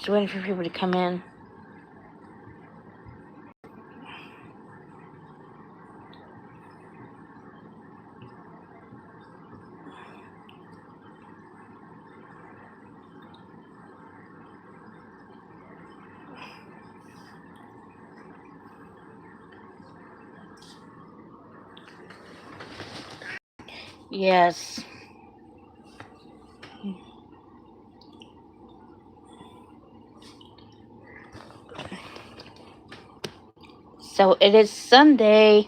Just waiting for people to come in. Yes. So it is Sunday.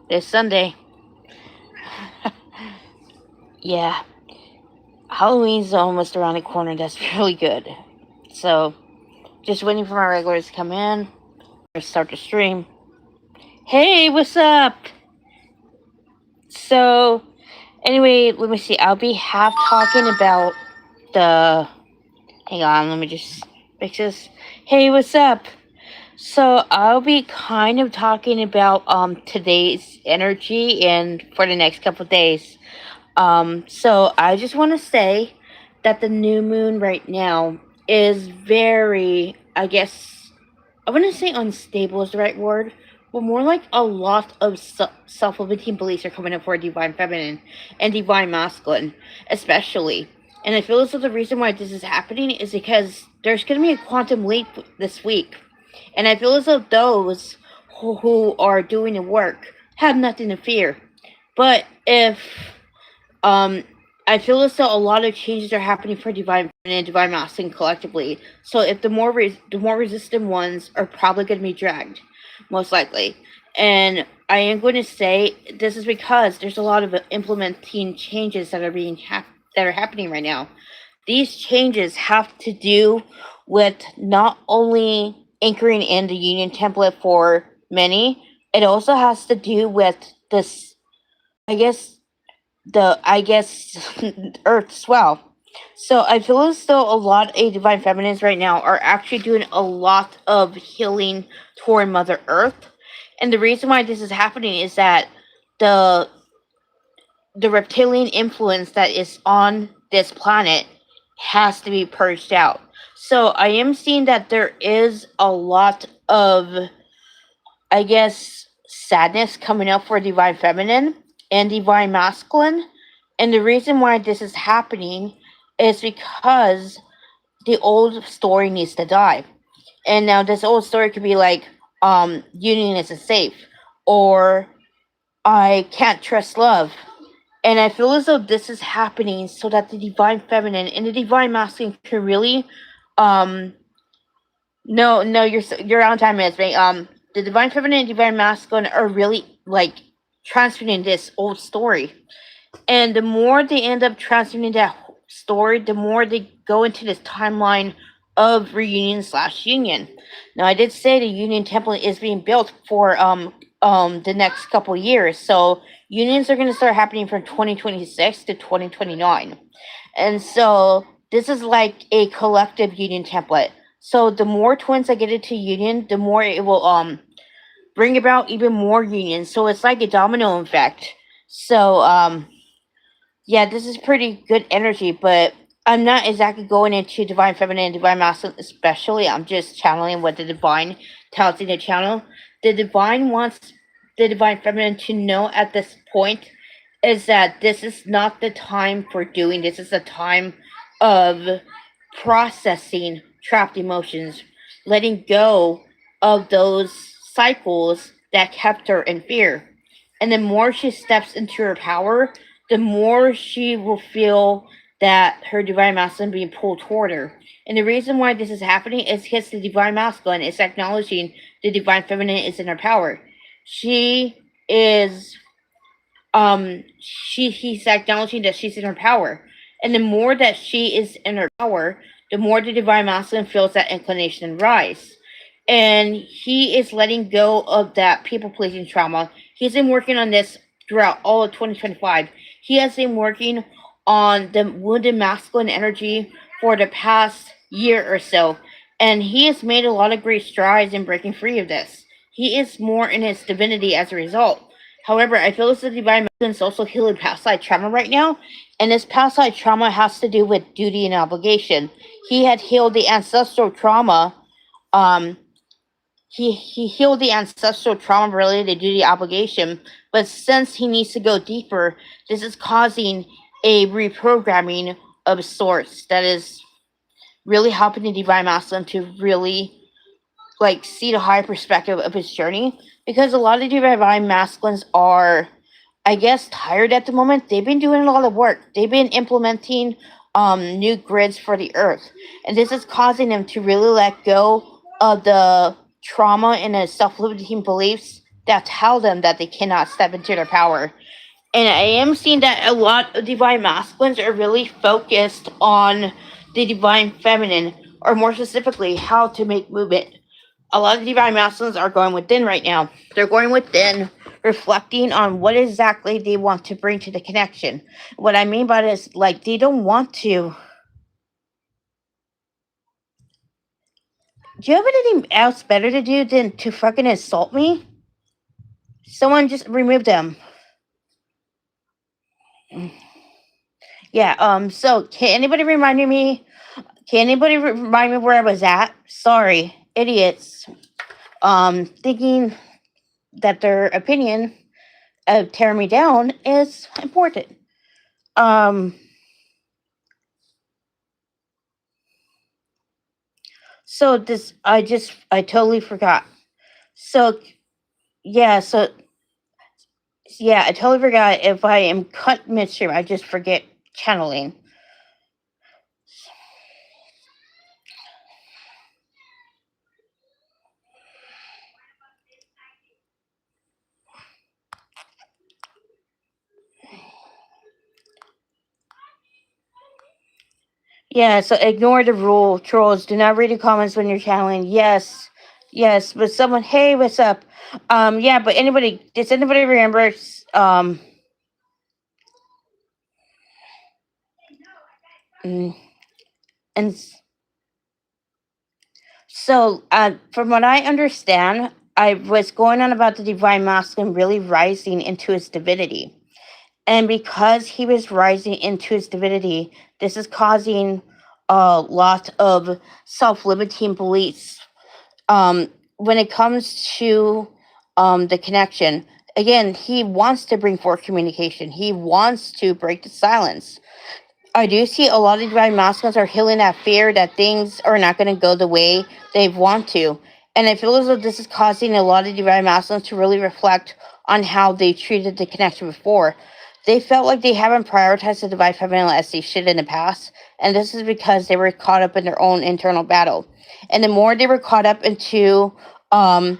It's Sunday. Yeah. Halloween's almost around the corner. That's really good. So, just waiting for my regulars to come in. Start the stream. Hey, what's up? So, anyway, let me see. I'll be half talking about the. Hang on, let me just fix this. Hey, what's up? So I'll be kind of talking about today's energy and for the next couple of days. So I just want to say that the new moon right now is very, I guess, I wouldn't say unstable is the right word, but more like a lot of self-limiting beliefs are coming up for divine feminine and divine masculine, especially. And I feel as though the reason why this is happening is because there's going to be a quantum leap this week. And I feel as though those who are doing the work have nothing to fear. But if um I feel as though a lot of changes are happening for divine feminine and divine masculine collectively. So if the more resistant ones are probably going to be dragged, most likely. And I am going to say this is because there's a lot of implementing changes that are that are happening right now. These changes have to do with not only anchoring in the union template for many, it also has to do with this, I guess, I guess, Earth swell. So I feel as though a lot of divine feminines right now are actually doing a lot of healing toward Mother Earth. And the reason why this is happening is that the the reptilian influence that is on this planet has to be purged out. So I am seeing that there is a lot of, I guess, sadness coming up for divine feminine and divine masculine. And the reason why this is happening is because the old story needs to die. And now this old story could be like, union isn't safe, or I can't trust love. And I feel as though this is happening so that the divine feminine and the divine masculine can really, um, no, you're on time, Esme. The divine feminine and divine masculine are really like transferring this old story, and the more they end up transferring that story, the more they go into this timeline of reunion slash union. Now, I did say the union template is being built for the next couple years, so unions are going to start happening from 2026 to 2029, and so this is like a collective union template. So the more twins that get into union, the more it will bring about even more unions. So it's like a domino effect. So yeah, this is pretty good energy, but I'm not exactly going into divine feminine and divine masculine, especially. I'm just channeling what the divine tells me to channel. The divine wants the divine feminine to know at this point is that this is not the time for doing this. Is the time of processing trapped emotions, letting go of those cycles that kept her in fear. And the more she steps into her power, the more she will feel that her divine masculine being pulled toward her. And the reason why this is happening is because the divine masculine is acknowledging the divine feminine is in her power. She is he's acknowledging that she's in her power. And the more that she is in her power, the more the divine masculine feels that inclination rise. And he is letting go of that people pleasing trauma. He's been working on this throughout all of 2025. He has been working on the wounded masculine energy for the past year or so. And he has made a lot of great strides in breaking free of this. He is more in his divinity as a result. However, I feel as the divine masculine is also healing past life trauma right now. And this past life trauma has to do with duty and obligation. he had healed the ancestral trauma. Um, he healed the ancestral trauma related to duty obligation, but since he needs to go deeper, this is causing a reprogramming of sorts that is really helping the divine masculine to really like see the higher perspective of his journey, because a lot of divine masculines are, I guess, tired at the moment. They've been doing a lot of work. They've been implementing new grids for the earth, and this is causing them to really let go of the trauma and the self-limiting beliefs that tell them that they cannot step into their power. And I am seeing that a lot of divine masculines are really focused on the divine feminine, or more specifically, how to make movement. A lot of divine masculines are going within right now. They're going within, reflecting on what exactly they want to bring to the connection. What I mean by this, like, they don't want to. Do you have anything else better to do than to fucking insult me? Someone just remove them. Yeah, so can anybody remind me? Can anybody remind me where I was at? Sorry, idiots. Thinking that their opinion of tearing me down is important. Um, so this, I totally forgot. So, yeah, so, yeah, I totally forgot if I am cut midstream, I just forget channeling. Yeah, so ignore the rule, trolls. Do not read the comments when you're channeling. Yes, yes, but someone, hey, what's up? Yeah, but anybody, does anybody remember? Um, mm, and so, from what I understand, I was going on about the divine masculine really rising into his divinity. And because he was rising into his divinity, this is causing a lot of self limiting beliefs. When it comes to the connection, again, he wants to bring forth communication, he wants to break the silence. I do see a lot of divine masculines are healing that fear that things are not going to go the way they want to. And I feel as though this is causing a lot of divine masculines to really reflect on how they treated the connection before. They felt like they haven't prioritized the divine feminine as they should in the past. And this is because they were caught up in their own internal battle. And the more they were caught up um,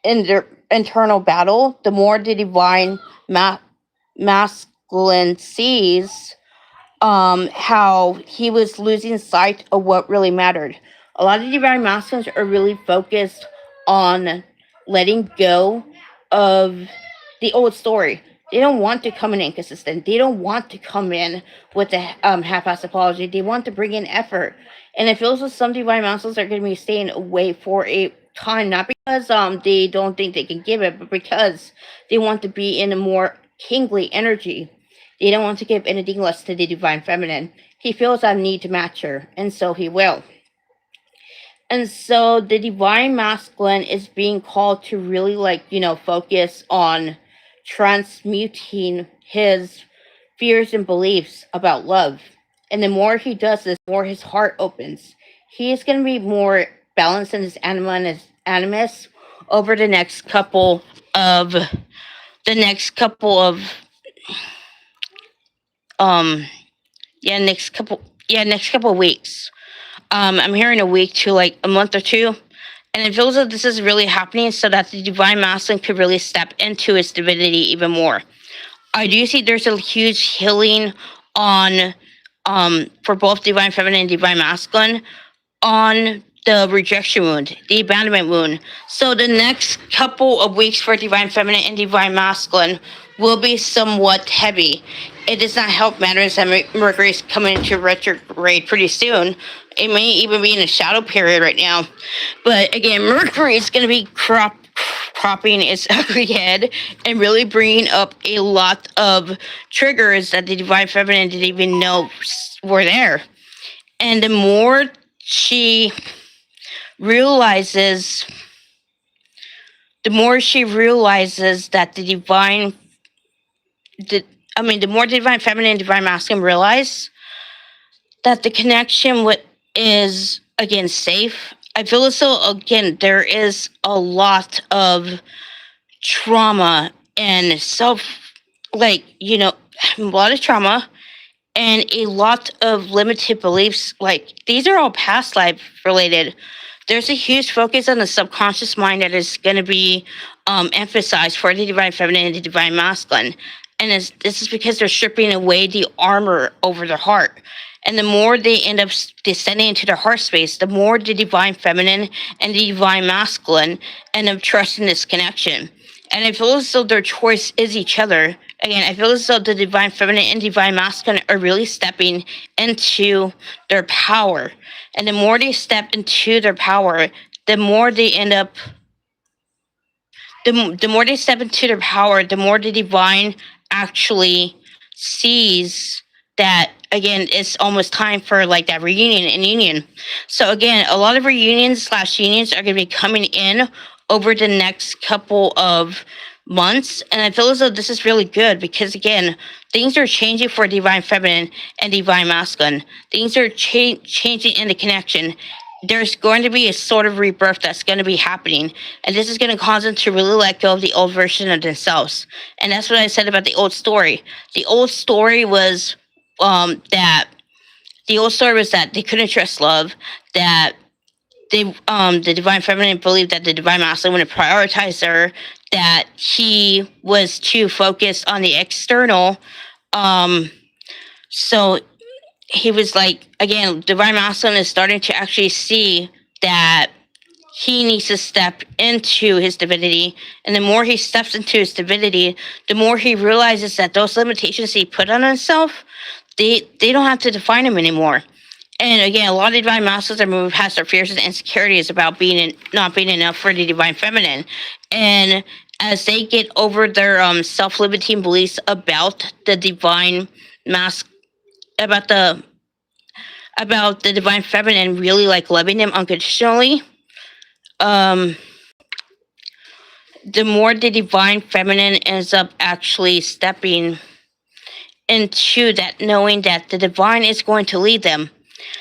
in their internal battle, the more the divine masculine sees how he was losing sight of what really mattered. A lot of divine masculines are really focused on letting go of the old story. They don't want to come in inconsistent. They don't want to come in with a half-assed apology. They want to bring in effort. And it feels like some divine masculines are going to be staying away for a time, not because they don't think they can give it, but because they want to be in a more kingly energy. They don't want to give anything less to the divine feminine. He feels a need to match her, and so he will. And so the divine masculine is being called to really, like, focus on transmuting his fears and beliefs about love. And the more he does this, the more his heart opens. He is going to be more balanced in his anima and his animus over the next couple of um next couple of weeks. I'm hearing a week to like a month or two. And it feels like this is really happening so that the divine masculine could really step into his divinity even more. I do see there's a huge healing on for both divine feminine and divine masculine on the rejection wound, the abandonment wound. So the next couple of weeks for divine feminine and divine masculine will be somewhat heavy. It does not help matters that Mercury is coming into retrograde pretty soon. It may even be in a shadow period right now. But again, Mercury is going to be cropping its ugly head and really bringing up a lot of triggers that the divine feminine didn't even know were there. And the more she realizes, that the more the divine feminine and divine masculine realize that the connection is again safe. I feel as though again there is a lot of trauma and a lot of trauma and a lot of limited beliefs. Like these are all past life related. There's a huge focus on the subconscious mind that is going to be emphasized for the divine feminine and the divine masculine. And this is because they're stripping away the armor over their heart. And the more they end up descending into their heart space, the more the divine feminine and the divine masculine end up trusting this connection. And I feel as though their choice is each other. Again, I feel as though the divine feminine and divine masculine are really stepping into their power. And the more they step into their power, the more they end up the more they step into their power, the more the divine actually sees that again it's almost time for like that reunion and union. So again, a lot of reunions slash unions are going to be coming in over the next couple of months, and I feel as though this is really good because again things are changing for divine feminine and divine masculine. Things are changing in the connection. There's going to be a sort of rebirth that's going to be happening, and this is going to cause them to really let go of the old version of themselves. And that's what I said about the old story. The old story was that they couldn't trust love, that the divine feminine believed that the divine masculine would prioritize her, that he was too focused on the external. So he was like, again, divine masculine is starting to actually see that he needs to step into his divinity. And the more he steps into his divinity, the more he realizes that those limitations he put on himself, they don't have to define him anymore. And again, a lot of divine masculines are moving past their fears and insecurities about not being enough for the divine feminine. And as they get over their self-limiting beliefs about the divine mask, about the divine feminine really like loving them unconditionally, the more the divine feminine ends up actually stepping into that, knowing that the divine is going to lead them.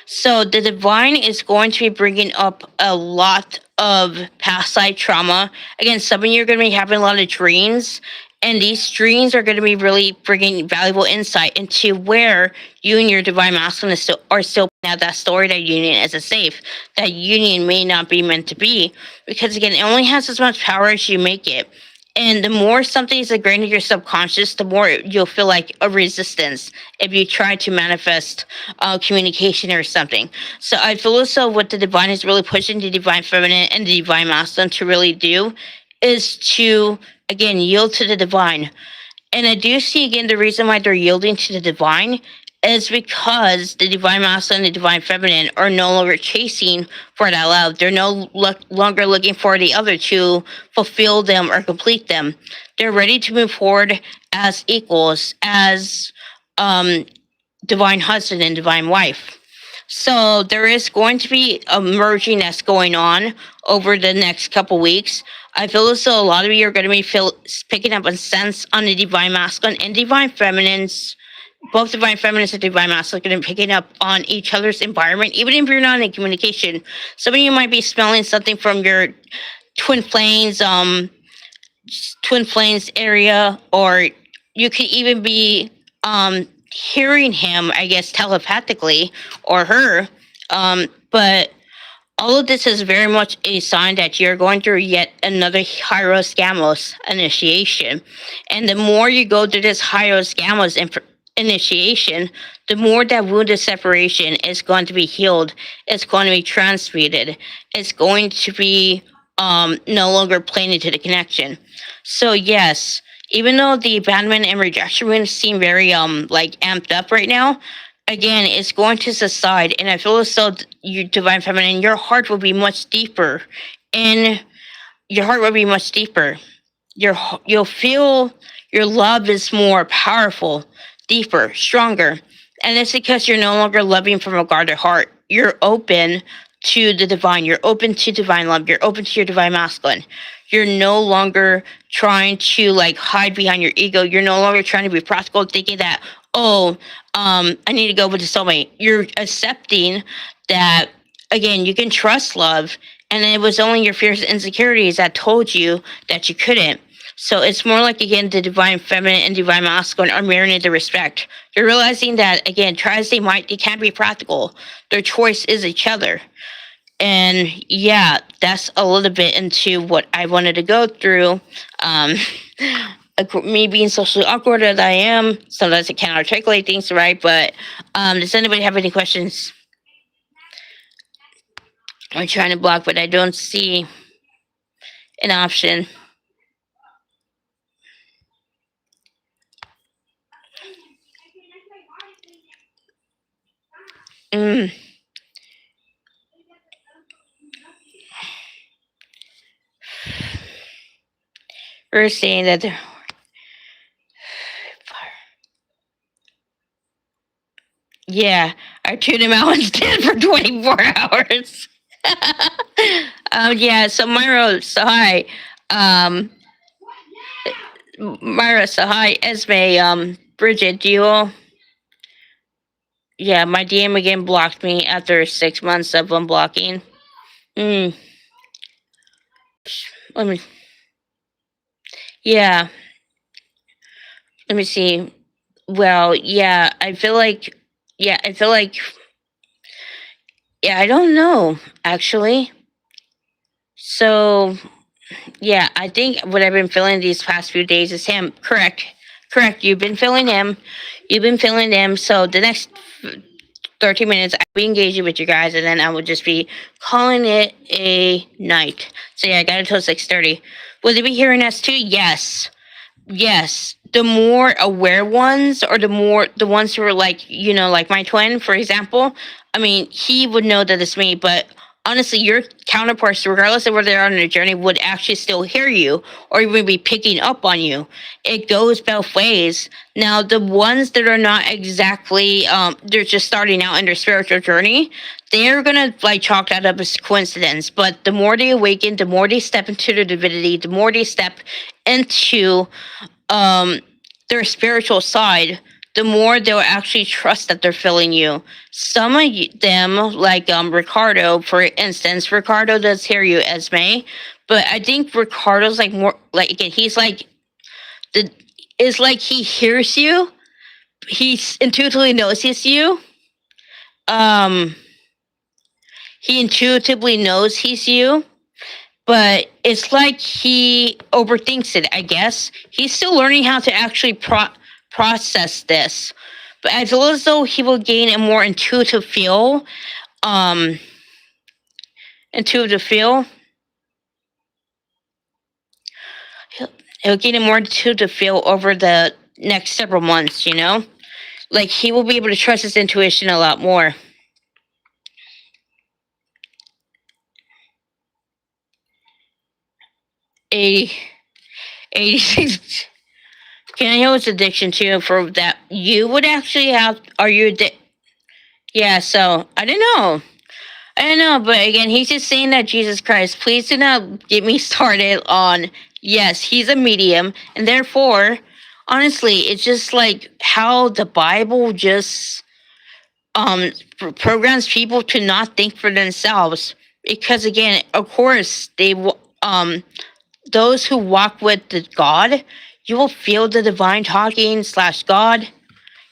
So the divine is going to be bringing up a lot of past life trauma. Again, some of you are going to be having a lot of dreams, and these dreams are going to be really bringing valuable insight into where you and your divine masculine are still now that story that union is a safe. That union may not be meant to be, because again, it only has as much power as you make it. And the more something is ingrained in your subconscious, the more you'll feel like a resistance if you try to manifest communication or something. So I feel as though what the divine is really pushing the divine feminine and the divine masculine to really do is to, again, yield to the divine. And I do see, again, the reason why they're yielding to the divine is because the divine masculine and the divine feminine are no longer chasing for that love. They're no longer looking for the other to fulfill them or complete them. They're ready to move forward as equals, as divine husband and divine wife. So there is going to be a merging that's going on over the next couple weeks. I feel as though a lot of you are going to be picking up a sense on the divine masculine and divine feminines. Both divine feminines and divine masculine are going to be picking up on each other's environment, even if you're not in communication. Some of you might be smelling something from your twin flames area, or you could even be hearing him, I guess, telepathically, or her. But all of this is very much a sign that you're going through yet another Hyros Gamos initiation. And the more you go through this Hyros Gamos initiation, the more that wounded separation is going to be healed. It's going to be transmuted. It's going to be no longer playing into the connection. So yes, even though the abandonment and rejection wounds seem very like amped up right now, again, it's going to subside. And I feel as though you divine feminine, your heart will be much deeper. And your heart will be much deeper. You'll feel your love is more powerful, deeper, stronger. And it's because you're no longer loving from a guarded heart. You're open to the divine. You're open to divine love. You're open to your divine masculine. You're no longer trying to like hide behind your ego. You're no longer trying to be practical, thinking that, oh, I need to go with the soulmate. You're accepting that, again, you can trust love. And it was only your fears and insecurities that told you that you couldn't. So it's more like, again, the divine feminine and divine masculine are mirroring the respect. You're realizing that, again, try as they might, they can't be practical. Their choice is each other. And yeah, that's a little bit into what I wanted to go through. Um, me being socially awkward as I am, sometimes I can't articulate things right. But does anybody have any questions? I'm trying to block, but I don't see an option. Mm. We're saying that yeah, I tuned him out instead for 24 hours. Yeah, so Myra, so hi. Um, Myra, so hi. Esme, Bridget, do you all? Yeah, my DM again blocked me after 6 months of unblocking. Mm, let me, yeah, let me see. Well, yeah, I feel like, yeah, I don't know, actually. So, yeah, I think what I've been feeling these past few days is him. Correct. Correct. You've been feeling him. You've been feeling him. So the next 30 minutes, I'll be engaging with you guys, and then I will just be calling it a night. So yeah, I got until 6:30. Will they be hearing us too? Yes. Yes. The more aware ones, or the ones who are like, like my twin, for example. I mean, he would know that it's me, but honestly, your counterparts, regardless of where they're on their journey, would actually still hear you or even be picking up on you. It goes both ways. Now, the ones that are not exactly, they're just starting out in their spiritual journey, they're gonna like chalk that up as coincidence. But the more they awaken, the more they step into their divinity, the more they step into um their spiritual side, the more they'll actually trust that they're feeling you. Some of them, like Ricardo, for instance, Ricardo does hear you, Esme, but I think Ricardo's like more like, again, he's like the is like he hears you, he intuitively knows it's you. Um, he intuitively knows he's you, but it's like he overthinks it, I guess. He's still learning how to actually process this. But I feel as though he will gain a more intuitive feel. Um, intuitive feel. He'll gain a more intuitive feel over the next several months, Like he will be able to trust his intuition a lot more. 80, 86. Can I know it's addiction too for that you would actually have? Are you Yeah, so I don't know. I don't know, but again, he's just saying that Jesus Christ, please do not get me started on, yes, he's a medium, and therefore, honestly, it's just like how the Bible just programs people to not think for themselves. Because again, of course, those who walk with the God, you will feel the divine talking / God.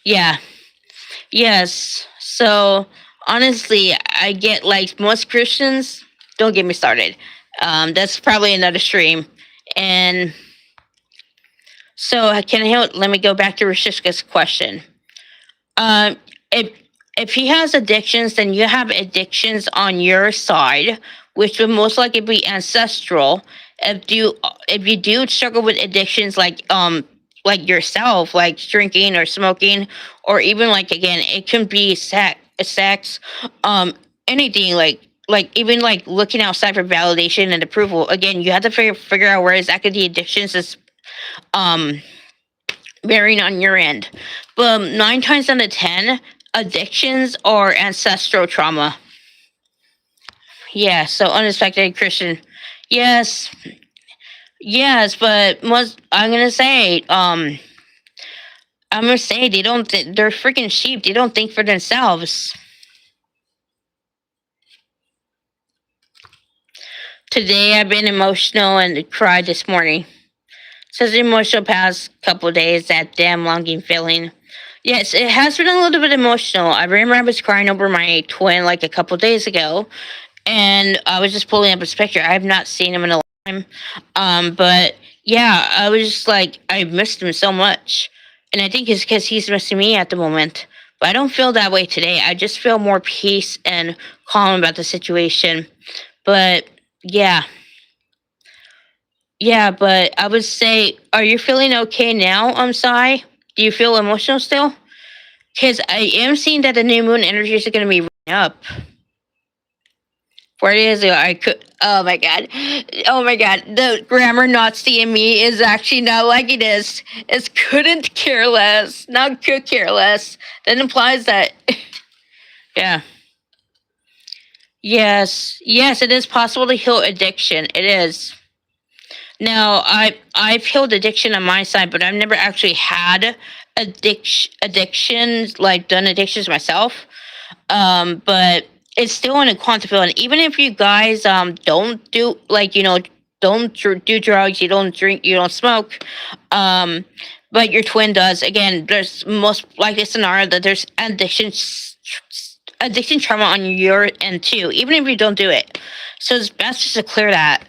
Yeah. Yes. So honestly, I get like most Christians. Don't get me started. That's probably another stream. And so can I help? Let me go back to Rashishka's question. Um, if if he has addictions, then you have addictions on your side, which would most likely be ancestral. If you do struggle with addictions like yourself, like drinking or smoking, or even like, again, it can be sex, anything like even like looking outside for validation and approval. Again, you have to figure out where exactly the addictions is um bearing on your end. But 9 times out of 10, addictions or ancestral trauma. Yeah, so unexpected Christian. Yes, yes, but most I'm gonna say they're freaking sheep. They don't think for themselves. Today I've been emotional and cried this morning. Says the emotional past couple days, that damn longing feeling. Yes, it has been a little bit emotional. I remember I was crying over my twin like a couple days ago, and I was just pulling up his picture. I have not seen him in a long time. But yeah, I was just like, I missed him so much. And I think it's because he's missing me at the moment. But I don't feel that way today. I just feel more peace and calm about the situation. But yeah, yeah, but I would say, are you feeling okay now? I'm sorry. Do you feel emotional still? Because I am seeing that the new moon energies are going to be running up. 4 days ago, I could. Oh my god. Oh my god. The grammar Nazi in me is actually not liking this. It's couldn't care less. Not could care less. That implies that. Yeah. Yes. Yes, it is possible to heal addiction. It is. Now, I've healed addiction on my side, but I've never actually had addictions, like done addictions myself. But it's still in a quantum field. And even if you guys don't do, like, don't do drugs, you don't drink, you don't smoke, um, but your twin does. Again, there's most likely a scenario that there's addiction trauma on your end too, even if you don't do it. So it's best just to clear that,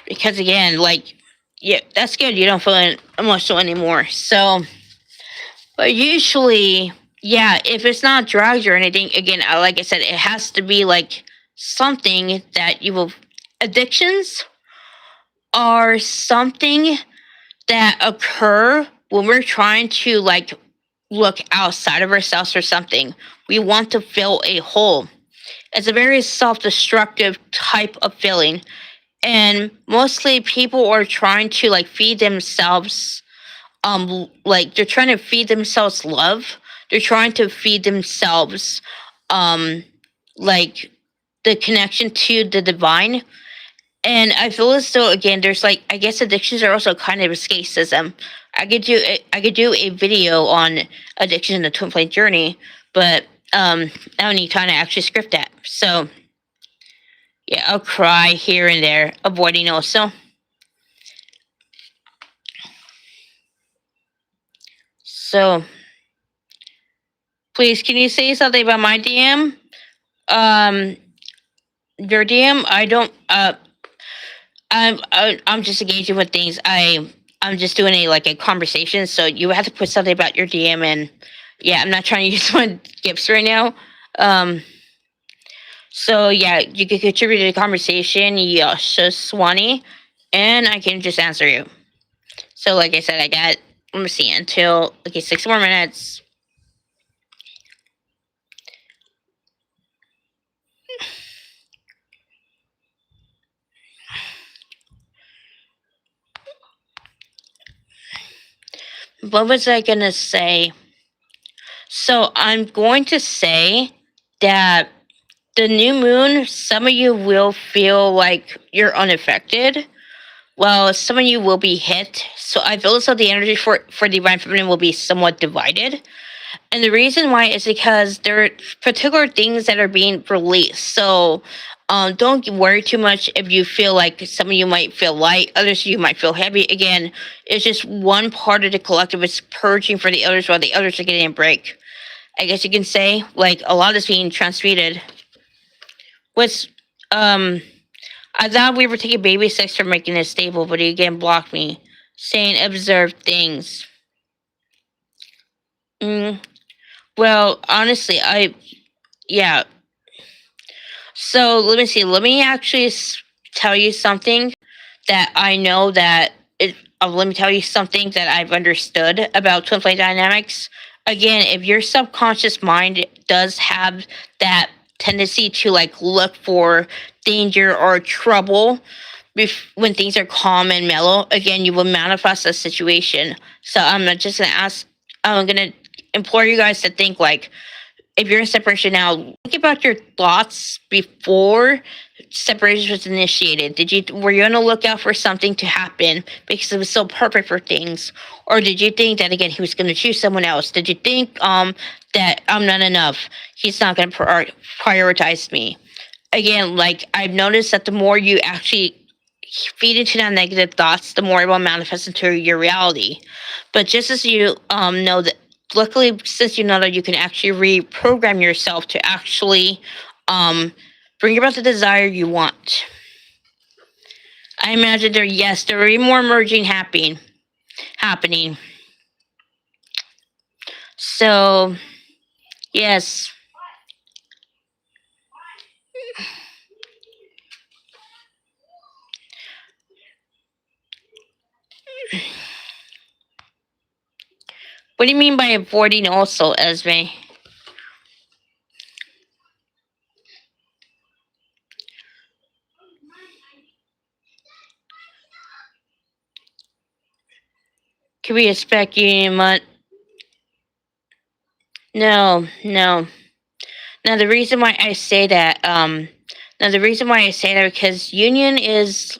because again, like, yeah, that's good. You don't feel emotional anymore. So, but usually, yeah, if it's not drugs or anything, again, like I said, it has to be like something that you will. Addictions are something that occur when we're trying to like look outside of ourselves for something. We want to fill a hole. It's a very self destructive type of feeling. And mostly people are trying to like feed themselves, like they're trying to feed themselves love. They're trying to feed themselves, um like, the connection to the divine. And I feel as though, again, there's like, I guess addictions are also kind of escapism. I could do a video on addiction in the twin flame journey, but I don't need time to actually script that. So yeah, I'll cry here and there, avoiding also. So please, can you say something about my DM? Um, your DM? I don't. I'm just engaging with things. I'm just doing a conversation. So you have to put something about your DM, and yeah, I'm not trying to use my gifts right now. Um, so yeah, you can contribute to the conversation, Yasha Swanee, and I can just answer you. So like I said, I got, let me see, until, okay, 6 more minutes. What was I gonna say? So I'm going to say that the new moon, some of you will feel like you're unaffected. Well, some of you will be hit. So I feel as though the energy for divine feminine will be somewhat divided. And the reason why is because there are particular things that are being released. So don't worry too much if you feel like some of you might feel light, others of you might feel heavy. Again, it's just one part of the collective is purging for the others while the others are getting a break. I guess you can say, like, a lot is being transmuted. What's I thought we were taking baby steps for making it stable, but he again blocked me, saying observe things. Mm, well, honestly, yeah. So let me see. Let me actually tell you something that I know that it. Let me tell you something that I've understood about twin flame dynamics. Again, if your subconscious mind does have that tendency to like look for danger or trouble when things are calm and mellow, again, you will manifest a situation. So I'm not just gonna ask. I'm gonna implore you guys to think like, if you're in separation now, think about your thoughts before separation was initiated. Were you on the lookout for something to happen because it was so perfect for things, or did you think that again he was going to choose someone else? Did you think that I'm not enough? He's not going to prioritize me. Again, like I've noticed that the more you actually feed into that negative thoughts, the more it will manifest into your reality. But just as you know that, luckily, since you know that you can actually reprogram yourself to actually bring about the desire you want. I imagine there will be more merging happening. So yes. What do you mean by avoiding also, Esme? Can we expect Union month? No, no. Now the reason why I say that, because union is,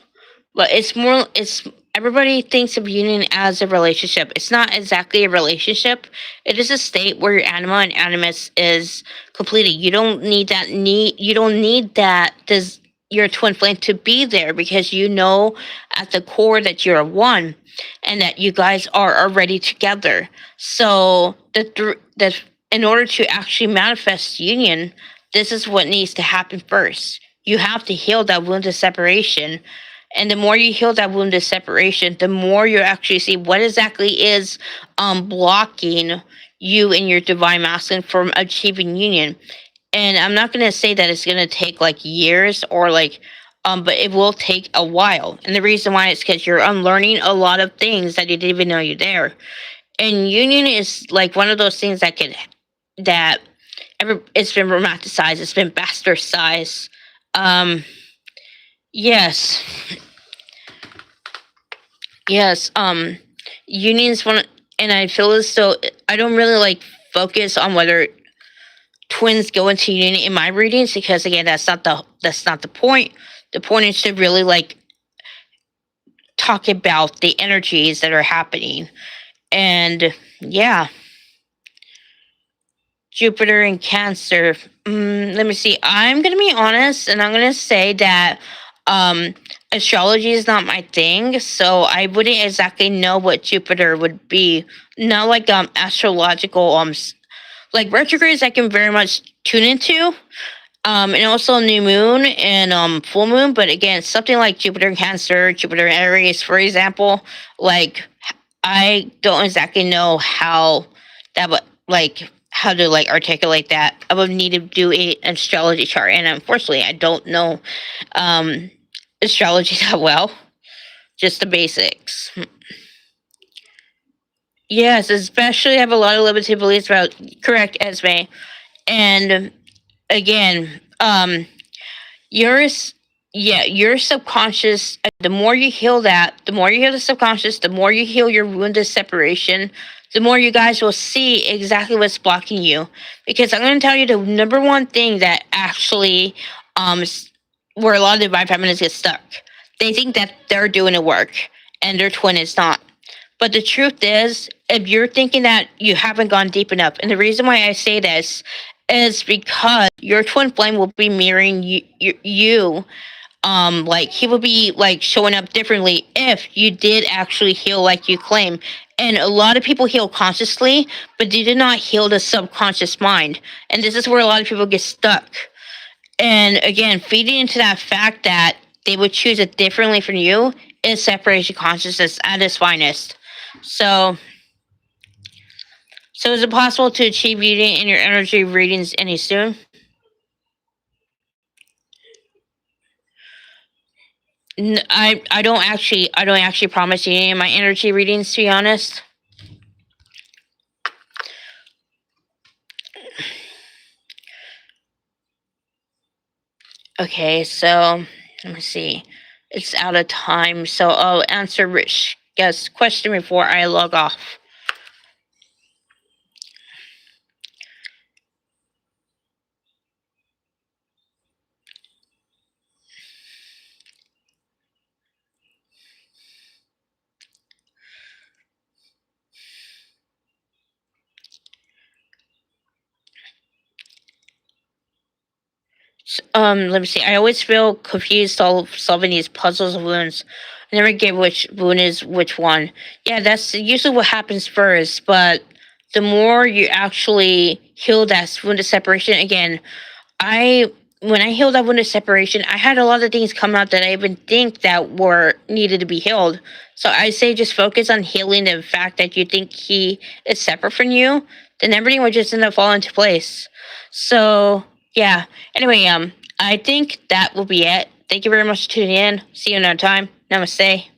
well, it's everybody thinks of union as a relationship. It's not exactly a relationship. It is a state where your anima and animus is completed. You don't need that does your twin flame to be there, because you know at the core that you're one and that you guys are already together. So the in order to actually manifest union, this is what needs to happen first. You have to heal that wound of separation. And the more you heal that wound of separation, the more you actually see what exactly is blocking you and your divine masculine from achieving union. And I'm not going to say that it's going to take like years or like, but it will take a while. And the reason why is because you're unlearning a lot of things that you didn't even know you're there. And union is like one of those things that it's been romanticized, it's been bastardized. Um, yes, yes. Union's one, and I feel as though I don't really like focus on whether twins go into union in my readings, because again, that's not the point. The point is to really like talk about the energies that are happening, and yeah. Jupiter in Cancer. Let me see. I'm gonna be honest, and I'm gonna say that um, astrology is not my thing, so I wouldn't exactly know what Jupiter would be. Not like astrological like retrogrades I can very much tune into. And also new moon and full moon, but again, something like Jupiter in Cancer, Jupiter in Aries, for example, like I don't exactly know how that would like how to like articulate that. I would need to do an astrology chart, and unfortunately, I don't know um, astrology that well. Just the basics. Yes, especially I have a lot of limited beliefs about correct Esme, and again, yours, yeah, your subconscious, the more you heal that, the more you heal the subconscious, the more you heal your wounded separation, the more you guys will see exactly what's blocking you. Because I'm going to tell you the number one thing that actually, um, where a lot of divine feminists get stuck. They think that they're doing the work and their twin is not. But the truth is, if you're thinking that you haven't gone deep enough, and the reason why I say this is because your twin flame will be mirroring you. Like he will be like showing up differently if you did actually heal like you claim. And a lot of people heal consciously, but they did not heal the subconscious mind. And this is where a lot of people get stuck. And again, feeding into that fact that they would choose it differently from you is separation consciousness at its finest. So, so is it possible to achieve reading in your energy readings any soon? I don't actually promise you any of my energy readings, to be honest. Okay, so let me see. It's out of time, so I'll answer Rich guess question before I log off. let me see. I always feel confused solving these puzzles of wounds. I never get which wound is which one. Yeah, that's usually what happens first, but the more you actually heal that wound of separation, again, I when I healed that wound of separation, I had a lot of things come out that I even think that were needed to be healed. So I say just focus on healing the fact that you think he is separate from you, then everything will just end up falling into place. So yeah. Anyway, I think that will be it. Thank you very much for tuning in. See you another time. Namaste.